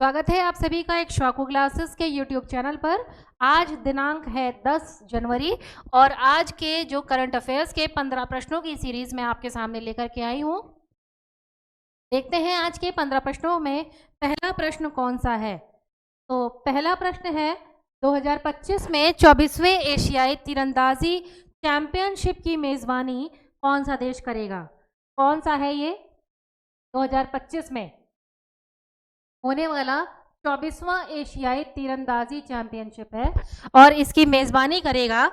स्वागत है आप सभी का एक शॉको क्लासेस के YouTube चैनल पर। आज दिनांक है 10 जनवरी और आज के जो करंट अफेयर्स के 15 प्रश्नों की सीरीज में आपके सामने लेकर के आई हूँ। देखते हैं आज के 15 प्रश्नों में पहला प्रश्न कौन सा है। तो पहला प्रश्न है 2025 में 24वें एशियाई तीरंदाजी चैंपियनशिप की मेजबानी कौन सा देश करेगा। कौन सा है ये 2025 में होने वाला 24वां एशियाई तीरंदाजी चैंपियनशिप है और इसकी मेजबानी करेगा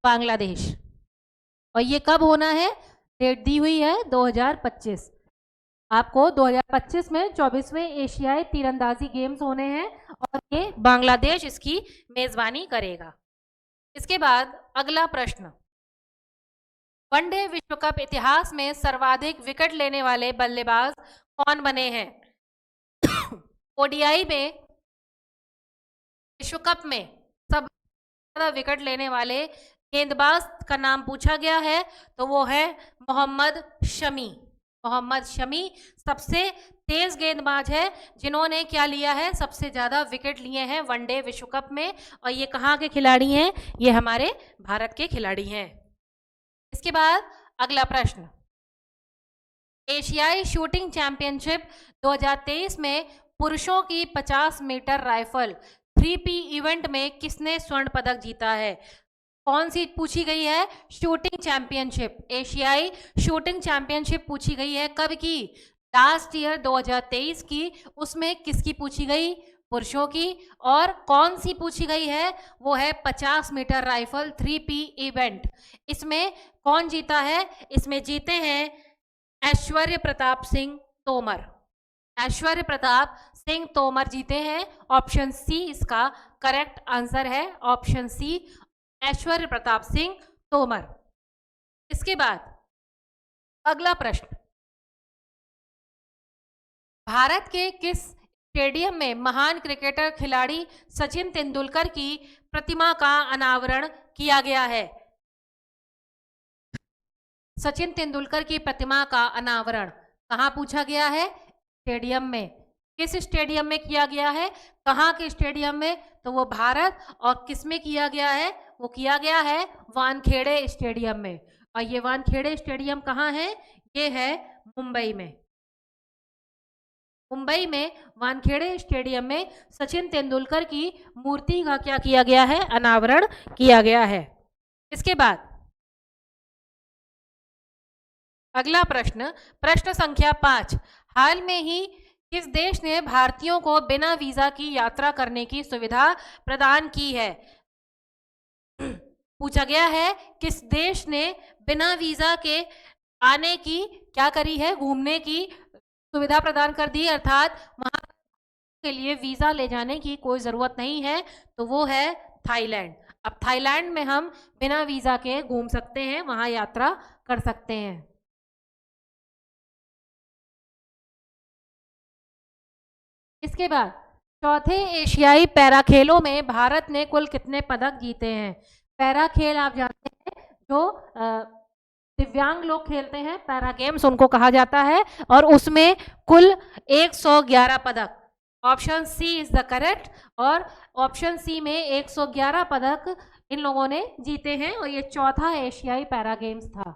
बांग्लादेश। और ये कब होना है, डेट दी हुई है 2025। आपको 2025 में 24वें एशियाई तीरंदाजी गेम्स होने हैं और ये बांग्लादेश इसकी मेजबानी करेगा। इसके बाद अगला प्रश्न, वनडे विश्व कप इतिहास में सर्वाधिक विकेट लेने वाले बल्लेबाज कौन बने हैं। ओडीआई में विश्व कप में सबसे ज्यादा विकेट लेने वाले गेंदबाज का नाम पूछा गया है तो वो है मोहम्मद शमी। मोहम्मद शमी सबसे तेज गेंदबाज है जिन्होंने क्या लिया है, सबसे ज्यादा विकेट लिए हैं वनडे विश्व कप में। और ये कहाँ के खिलाड़ी हैं, ये हमारे भारत के खिलाड़ी हैं। इसके बाद अगला प्रश्न, एशियाई शूटिंग चैंपियनशिप 2023 में पुरुषों की 50 मीटर राइफल 3P इवेंट में किसने स्वर्ण पदक जीता है। कौन सी पूछी गई है, शूटिंग चैंपियनशिप, एशियाई शूटिंग चैंपियनशिप पूछी गई है कब की, लास्ट ईयर 2023 की। उसमें किसकी पूछी गई, पुरुषों की। और कौन सी पूछी गई है, वो है 50 मीटर राइफल 3P इवेंट। इसमें कौन जीता है, इसमें जीते हैं ऐश्वर्य प्रताप सिंह तोमर। ऐश्वर्य प्रताप सिंह तोमर जीते हैं। ऑप्शन सी इसका करेक्ट आंसर है, ऑप्शन सी ऐश्वर्य प्रताप सिंह तोमर। इसके बाद अगला प्रश्न, भारत के किस स्टेडियम में महान क्रिकेटर खिलाड़ी सचिन तेंदुलकर की प्रतिमा का अनावरण किया गया है। सचिन तेंदुलकर की प्रतिमा का अनावरण कहाँ पूछा गया है, स्टेडियम में। किस स्टेडियम में किया गया है, कहाँ के स्टेडियम में, तो वो भारत। और किस में किया गया है, वो किया गया है वानखेड़े स्टेडियम में। और ये वानखेड़े स्टेडियम कहाँ है, ये है मुंबई में। मुंबई में वानखेड़े स्टेडियम में सचिन तेंदुलकर की मूर्ति का क्या किया गया है, अनावरण किया गया है। इसके बाद अगला प्रश्न, प्रश्न संख्या 5, हाल में ही किस देश ने भारतीयों को बिना वीजा की यात्रा करने की सुविधा प्रदान की है। पूछा गया है किस देश ने बिना वीजा के आने की क्या करी है, घूमने की सुविधा प्रदान कर दी, अर्थात वहां के लिए वीजा ले जाने की कोई जरूरत नहीं है, तो वो है थाईलैंड। अब थाईलैंड में हम बिना वीजा के घूम सकते हैं, वहां यात्रा कर सकते हैं। इसके बाद चौथे एशियाई पैरा खेलों में भारत ने कुल कितने पदक जीते हैं। पैरा खेल आप जानते हैं जो दिव्यांग लोग खेलते हैं, पैरा गेम्स उनको कहा जाता है, और उसमें कुल 111 पदक। Option C is the correct, और ऑप्शन सी में 111 पदक इन लोगों ने जीते हैं और ये चौथा एशियाई पैरा गेम्स था।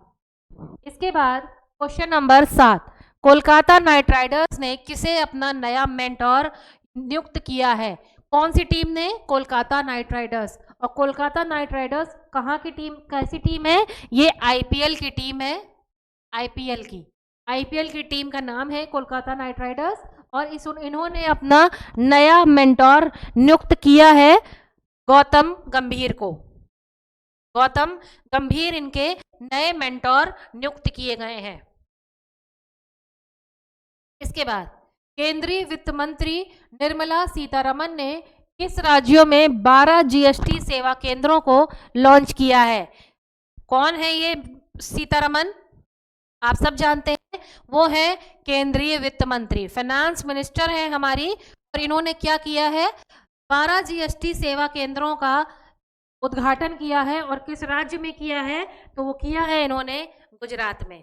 इसके बाद question number 7, Kolkata night Riders ने किसे अपना नया मेंटोर नियुक्त किया है। कौन सी टीम ने, कोलकाता नाइट राइडर्स। और कोलकाता नाइट राइडर्स कहाँ की टीम, कैसी टीम है, ये आईपीएल की टीम है। आईपीएल की टीम का नाम है कोलकाता नाइट राइडर्स। और इन्होंने अपना नया मेंटोर नियुक्त किया है गौतम गंभीर को। गौतम गंभीर इनके नए मेंटोर नियुक्त किए गए हैं। इसके बाद केंद्रीय वित्त मंत्री निर्मला सीतारमण ने किस राज्यों में 12 जीएसटी सेवा केंद्रों को लॉन्च किया है। कौन है ये सीतारमण, आप सब जानते हैं, वो है केंद्रीय वित्त मंत्री, फाइनेंस मिनिस्टर है हमारी। और इन्होंने क्या किया है, 12 जीएसटी सेवा केंद्रों का उद्घाटन किया है। और किस राज्य में किया है, तो वो किया है इन्होंने गुजरात में।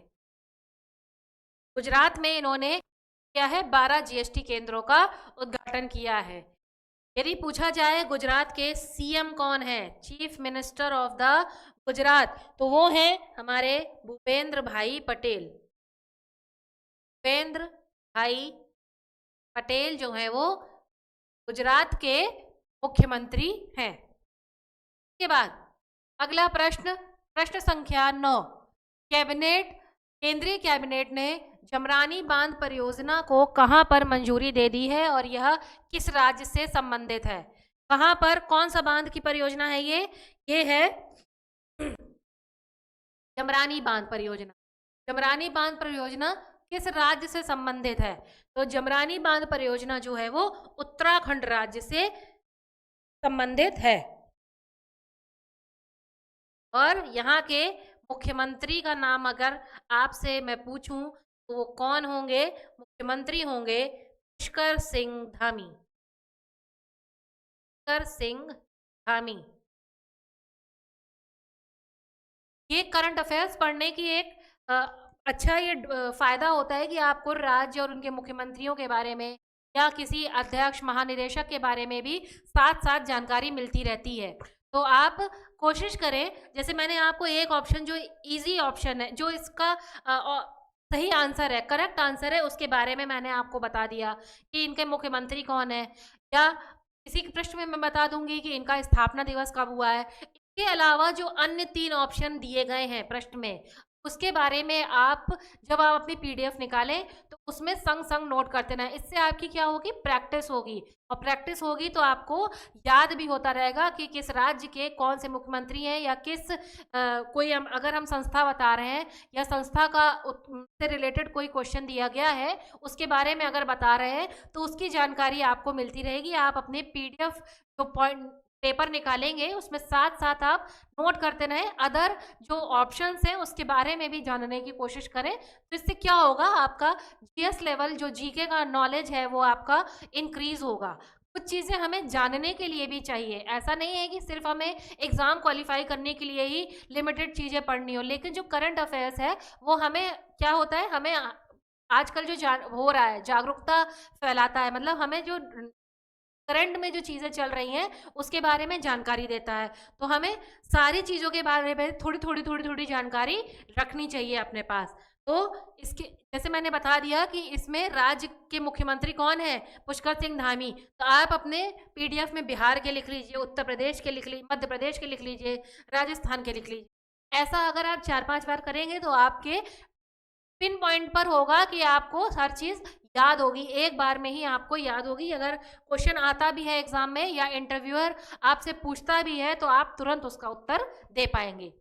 गुजरात में इन्होंने किया है, 12 जीएसटी केंद्रों का उद्घाटन किया है। यदि पूछा जाए गुजरात के सीएम कौन है, chief minister of the Gujarat, तो वो है हमारे भूपेंद्र भाई पटेल। भूपेंद्र भाई पटेल जो है वो गुजरात के मुख्यमंत्री हैं। के बाद अगला प्रश्न, प्रश्न संख्या 9। केंद्रीय कैबिनेट ने जमरानी बांध परियोजना को कहां पर मंजूरी दे दी है और यह किस राज्य से संबंधित है? कहां पर, कौन सा बांध की परियोजना है ये है जमरानी बांध परियोजना। जमरानी बांध परियोजना किस राज्य से संबंधित है? तो जमरानी बांध परियोजना जो है वो उत्तराखंड राज्य से संबंधित है। और यहाँ के मुख्यमंत्री का नाम अगर आपसे मैं पूछूं तो वो कौन होंगे? मुख्यमंत्री होंगे पुष्कर सिंह धामी। पुष्कर सिंह धामी। ये करंट अफेयर्स पढ़ने की एक अच्छा ये फायदा होता है कि आपको राज्य और उनके मुख्यमंत्रियों के बारे में या किसी अध्यक्ष महानिदेशक के बारे में भी साथ साथ जानकारी मिलती रहती है। तो आप कोशिश करें, जैसे मैंने आपको एक ऑप्शन जो इजी ऑप्शन है, जो इसका सही आंसर है, करेक्ट आंसर है, उसके बारे में मैंने आपको बता दिया कि इनके मुख्यमंत्री कौन है, या इसी प्रश्न में मैं बता दूंगी कि इनका स्थापना दिवस कब हुआ है। इसके अलावा जो अन्य 3 ऑप्शन दिए गए हैं प्रश्न में, उसके बारे में आप जब आप अपनी पीडीएफ निकालें तो उसमें संग संग नोट करते रहें। इससे आपकी क्या होगी? प्रैक्टिस होगी, और प्रैक्टिस होगी तो आपको याद भी होता रहेगा कि किस राज्य के कौन से मुख्यमंत्री हैं, या किस कोई अगर हम संस्था बता रहे हैं या संस्था का से रिलेटेड कोई क्वेश्चन दिया गया है उसके बारे में अगर बता रहे हैं तो उसकी जानकारी आपको मिलती रहेगी। आप अपने पीडीएफ जो पॉइंट पेपर निकालेंगे उसमें साथ साथ आप नोट करते रहें, अदर जो ऑप्शंस हैं उसके बारे में भी जानने की कोशिश करें। तो इससे क्या होगा? आपका जीएस लेवल, जो जीके का नॉलेज है, वो आपका इंक्रीज होगा। कुछ चीज़ें हमें जानने के लिए भी चाहिए, ऐसा नहीं है कि सिर्फ हमें एग्ज़ाम क्वालिफाई करने के लिए ही लिमिटेड चीज़ें पढ़नी हो, लेकिन जो करंट अफेयर्स है वो हमें क्या होता है, हमें आजकल जो हो रहा है जागरूकता फैलाता है, मतलब हमें जो करंट में जो चीज़ें चल रही हैं उसके बारे में जानकारी देता है। तो हमें सारी चीज़ों के बारे में थोड़ी थोड़ी जानकारी रखनी चाहिए अपने पास। तो इसके जैसे मैंने बता दिया कि इसमें राज्य के मुख्यमंत्री कौन है? पुष्कर सिंह धामी। तो आप अपने पीडीएफ में बिहार के लिख लीजिए, उत्तर प्रदेश के लिख लीजिए, मध्य प्रदेश के लिख लीजिए, राजस्थान के लिख लीजिए। ऐसा अगर आप 4-5 बार करेंगे तो आपके पिन पॉइंट पर होगा कि आपको हर चीज़ याद होगी, एक बार में ही आपको याद होगी। अगर क्वेश्चन आता भी है एग्जाम में या इंटरव्यूअर आपसे पूछता भी है तो आप तुरंत उसका उत्तर दे पाएंगे।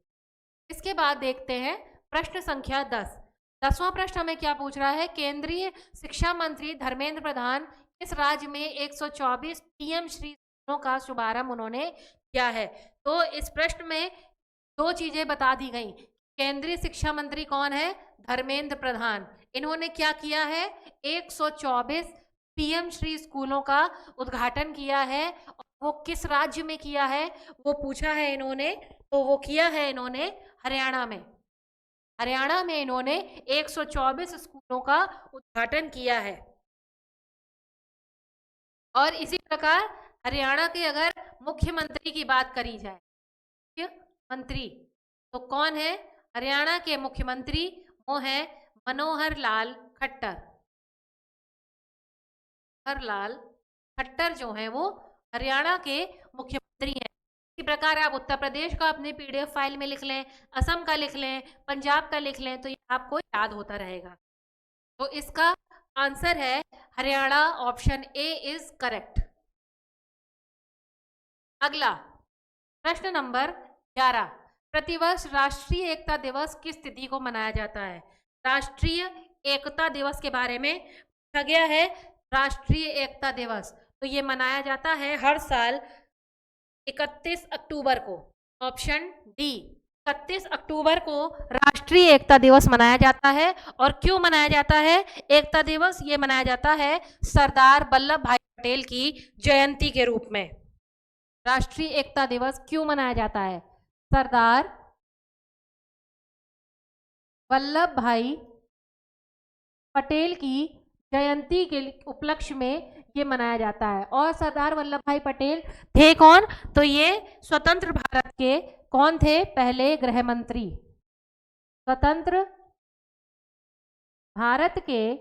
इसके बाद देखते हैं प्रश्न संख्या 10। 10वां प्रश्न हमें क्या पूछ रहा है? केंद्रीय शिक्षा मंत्री धर्मेंद्र प्रधान किस राज्य में 124 पीएम श्री स्कूलों का शुभारंभ उन्होंने किया है? तो इस प्रश्न में 2 चीजें बता दी गई। केंद्रीय शिक्षा मंत्री कौन है? धर्मेंद्र प्रधान। इन्होंने क्या किया है? 124 पीएम श्री स्कूलों का उद्घाटन किया है। और वो किस राज्य में किया है वो पूछा है इन्होंने, तो वो किया है इन्होंने हरियाणा में। हरियाणा में इन्होंने 124 स्कूलों का उद्घाटन किया है। और इसी प्रकार हरियाणा के अगर मुख्यमंत्री की बात करी जाए, मुख्यमंत्री तो कौन है? हरियाणा के मुख्यमंत्री वो है मनोहर लाल खट्टर। मनोहर लाल खट्टर जो है वो हरियाणा के मुख्यमंत्री हैं। इसी प्रकार आप उत्तर प्रदेश का अपने पीडीएफ फाइल में लिख लें, असम का लिख लें, पंजाब का लिख लें, तो ये आपको याद होता रहेगा। तो इसका आंसर है Haryana, option A is correct. अगला प्रश्न नंबर 11। प्रतिवर्ष राष्ट्रीय एकता दिवस किस तिथि को मनाया जाता है? राष्ट्रीय एकता दिवस के बारे में पूछा गया है। राष्ट्रीय एकता दिवस तो ये मनाया जाता है हर साल 31 अक्टूबर को। ऑप्शन डी, 31 अक्टूबर को राष्ट्रीय एकता दिवस मनाया जाता है। और क्यों मनाया जाता है एकता दिवस? ये मनाया जाता है सरदार वल्लभ भाई पटेल की जयंती के रूप में। राष्ट्रीय एकता दिवस क्यों मनाया जाता है? सरदार वल्लभ भाई पटेल की जयंती के उपलक्ष्य में ये मनाया जाता है। और सरदार वल्लभ भाई पटेल थे कौन? तो ये स्वतंत्र भारत के कौन थे? पहले गृह मंत्री। स्वतंत्र भारत के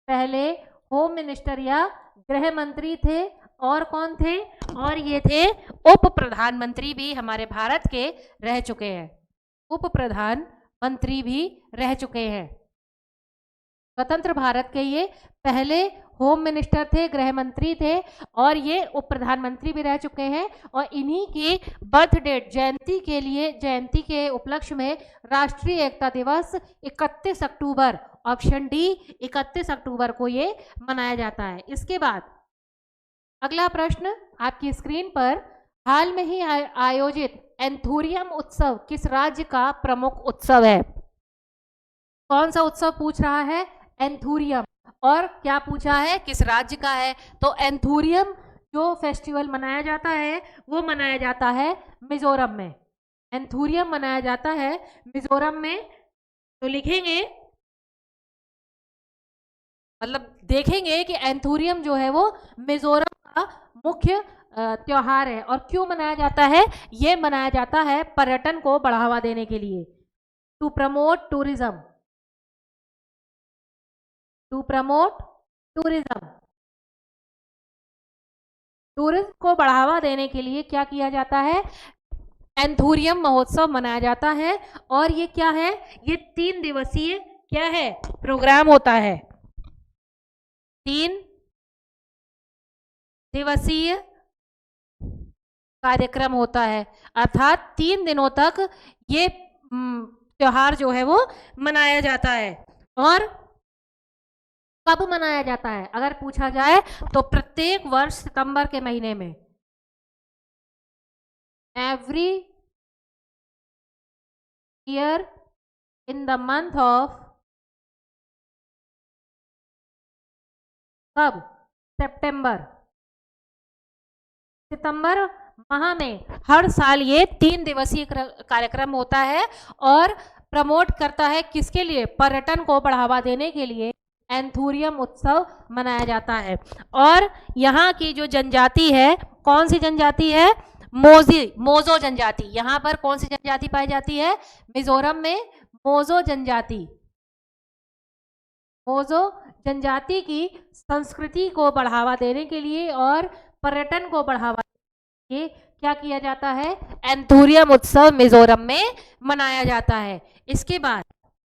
पहले होम मिनिस्टर या गृह मंत्री थे। और कौन थे? और ये थे उप प्रधानमंत्री भी हमारे भारत के रह चुके हैं। उप प्रधानमंत्री भी रह चुके हैं। स्वतंत्र भारत के ये पहले होम मिनिस्टर थे, गृह मंत्री थे, और ये उप प्रधानमंत्री भी रह चुके हैं। और इन्हीं की बर्थ डेट, जयंती के लिए, जयंती के उपलक्ष्य में राष्ट्रीय एकता दिवस 31 अक्टूबर, ऑप्शन डी 31 अक्टूबर को ये मनाया जाता है। इसके बाद अगला प्रश्न आपकी स्क्रीन पर, हाल में ही आयोजित एंथूरियम उत्सव किस राज्य का प्रमुख उत्सव है? कौन सा उत्सव पूछ रहा है? एंथूरियम। और क्या पूछा है? किस राज्य का है? तो एंथूरियम जो फेस्टिवल मनाया जाता है वो मनाया जाता है मिजोरम में। एंथूरियम मनाया जाता है मिजोरम में। तो लिखेंगे, मतलब देखेंगे कि एंथूरियम जो है वो मिजोरम का मुख्य त्योहार है। और क्यों मनाया जाता है? ये मनाया जाता है पर्यटन को बढ़ावा देने के लिए, to promote tourism, to promote tourism. Tourism को बढ़ावा देने के लिए क्या किया जाता है? एंथूरियम महोत्सव मनाया जाता है। और ये क्या है? ये 3 दिवसीय क्या है? प्रोग्राम होता है। 3 दिवसीय कार्यक्रम होता है, अर्थात 3 दिनों तक ये त्योहार जो है वो मनाया जाता है। और कब मनाया जाता है अगर पूछा जाए तो प्रत्येक वर्ष सितंबर के महीने में। Every year in the month of, कब? सितंबर। सितंबर माह में हर साल ये 3 दिवसीय कार्यक्रम होता है और प्रमोट करता है किसके लिए? पर्यटन को बढ़ावा देने के लिए एंथूरियम उत्सव मनाया जाता है। और यहाँ की जो जनजाति है, कौन सी जनजाति है? मोजो जनजाति। यहाँ पर कौन सी जनजाति पाई जाती है? मिजोरम में मोजो जनजाति। मोजो जनजाति की संस्कृति को बढ़ावा देने के लिए और पर्यटन को बढ़ावा देने के लिए क्या किया जाता है? एंथूरियम उत्सव मिजोरम में मनाया जाता है। इसके बाद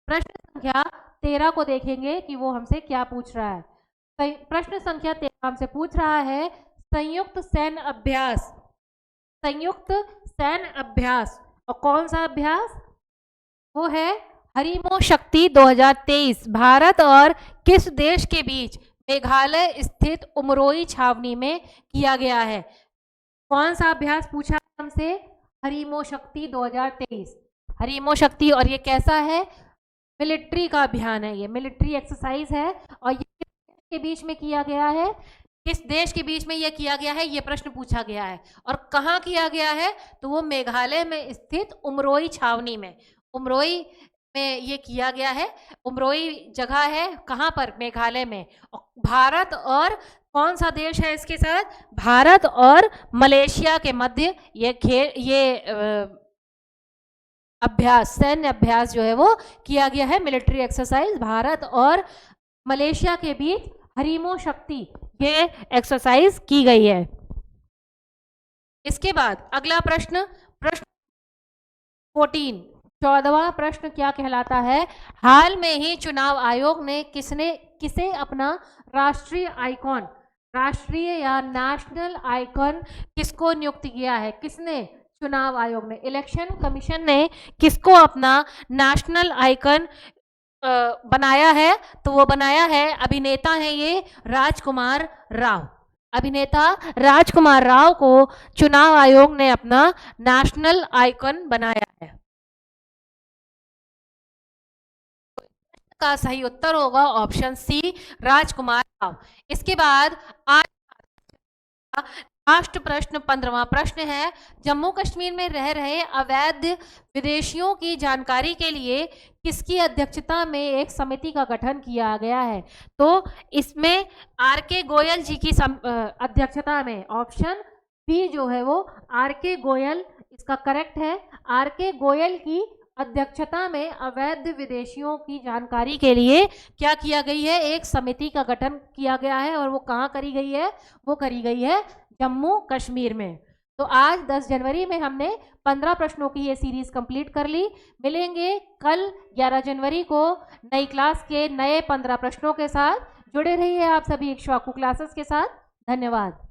प्रश्न संख्या 13 को देखेंगे कि वो हमसे क्या पूछ रहा है। प्रश्न संख्या 13 हमसे पूछ रहा है संयुक्त सैन्य अभ्यास। संयुक्त सैन्य अभ्यास, और कौन सा अभ्यास? वो है हरिमो शक्ति 2023। भारत और किस देश के बीच मेघालय स्थित उमरोई छावनी में किया गया है? कौन सा अभ्यास पूछा हमसे? हरिमो शक्ति 2023। हरिमो शक्ति, और ये कैसा है? मिलिट्री का अभियान है, ये मिलिट्री एक्सरसाइज है। और ये किस देश के बीच में किया गया है? किस देश के बीच में ये किया गया है? ये प्रश्न पूछा गया है। और कहाँ किया गया है? तो वो मेघालय में स्थित उमरोई छावनी में, उमरोई में ये किया गया है। उमरोई जगह है कहाँ पर? मेघालय में। भारत और कौन सा देश है इसके साथ? भारत और मलेशिया के मध्य ये अभ्यास, सैन्य अभ्यास जो है वो किया गया है। मिलिट्री एक्सरसाइज भारत और मलेशिया के बीच हरिमो शक्ति ये एक्सरसाइज की गई है। इसके बाद अगला प्रश्न, प्रश्न 14, 14वां प्रश्न क्या कहलाता है? हाल में ही चुनाव आयोग ने किसे अपना राष्ट्रीय आइकॉन, राष्ट्रीय या नेशनल आइकॉन किसको नियुक्त किया है? किसने? चुनाव आयोग ने, इलेक्शन कमीशन ने किसको अपना नेशनल आइकन बनाया है? तो वो बनाया है, अभिनेता है ये राजकुमार राव। अभिनेता राजकुमार राव को चुनाव आयोग ने अपना नेशनल आइकन बनाया है। का सही उत्तर होगा ऑप्शन सी, राजकुमार राव। इसके बाद आज लास्ट प्रश्न 15वां प्रश्न है, जम्मू कश्मीर में रह रहे अवैध विदेशियों की जानकारी के लिए किसकी अध्यक्षता में एक समिति का गठन किया गया है? तो इसमें आर के गोयल जी की अध्यक्षता में, ऑप्शन बी जो है वो आर के गोयल इसका करेक्ट है। आर के गोयल की अध्यक्षता में अवैध विदेशियों की जानकारी के लिए क्या किया गई है? एक समिति का गठन किया गया है। और वो कहाँ करी गई है? वो करी गई है जम्मू कश्मीर में। तो आज 10 जनवरी में हमने 15 प्रश्नों की ये सीरीज कंप्लीट कर ली। मिलेंगे कल 11 जनवरी को नई क्लास के नए 15 प्रश्नों के साथ। जुड़े रहिए आप सभी इक्ष्वाकु क्लासेस के साथ। धन्यवाद।